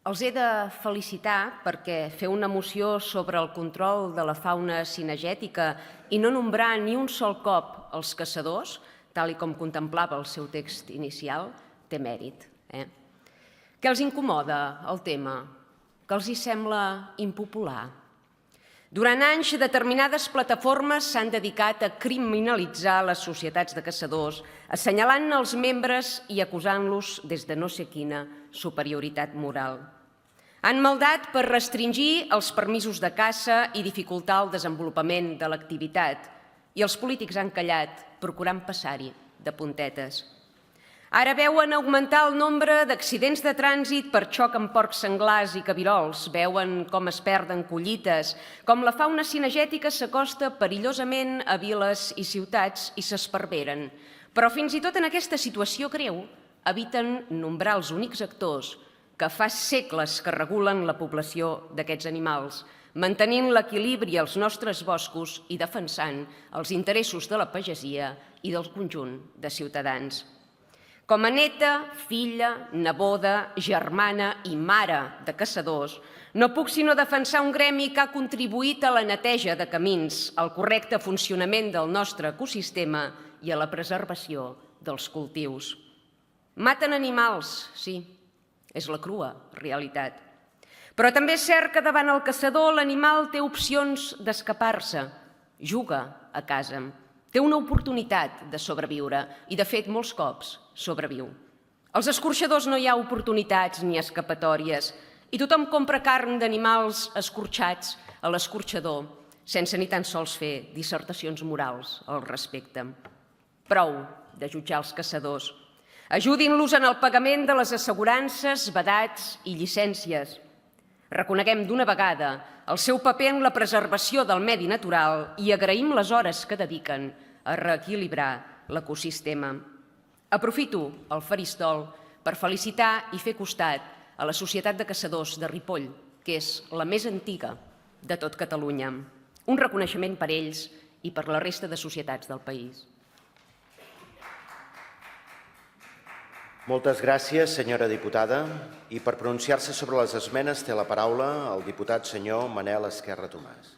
Els he de felicitar perquè fer una moció sobre el control de la fauna cinegètica i no nombrar ni un sol cop els caçadors, tal com contemplava el seu text inicial, té mèrit. Què els incomoda el tema? Que els hi sembla impopular? Durant anys, determinades plataformes s'han dedicat a criminalitzar les societats de caçadors, assenyalant els membres i acusant-los des de no sé quina superioritat moral. Han maldat per restringir els permisos de caça i dificultar el desenvolupament de l'activitat, i els polítics han callat, procurant passar-hi de puntetes. Ara veuen augmentar el nombre d'accidents de trànsit per xoc amb porcs senglars i cabirols, veuen com es perden collites, com la fauna cinegètica s'acosta perillosament a viles i ciutats i s'esparveren. Però fins i tot en aquesta situació greu eviten nombrar els únics actors que fa segles que regulen la població d'aquests animals, mantenint l'equilibri als nostres boscos i defensant els interessos de la pagesia i del conjunt de ciutadans. Com a neta, filla, neboda, germana i mare de caçadors, no puc sinó defensar un gremi que ha contribuït a la neteja de camins, al correcte funcionament del nostre ecosistema i a la preservació dels cultius. Maten animals, sí, és la crua realitat. Però també és cert que davant el caçador l'animal té opcions d'escapar-se, juga a casa, té una oportunitat de sobreviure i, de fet, molts cops sobreviu. Als escorxadors no hi ha oportunitats ni escapatòries i tothom compra carn d'animals escorxats a l'escorxador sense ni tan sols fer dissertacions morals al respecte. Prou de jutjar els caçadors. Ajudin-los en el pagament de les assegurances, vedats i llicències. Reconeguem d'una vegada el seu paper en la preservació del medi natural i agraïm les hores que dediquen a reequilibrar l'ecosistema. Aprofito el faristol per felicitar i fer costat a la Societat de Caçadors de Ripoll, que és la més antiga de tot Catalunya. Un reconeixement per ells i per la resta de societats del país. Moltes gràcies, senyora diputada. I per pronunciar-se sobre les esmenes té la paraula el diputat senyor Manel Esquerra Tomàs.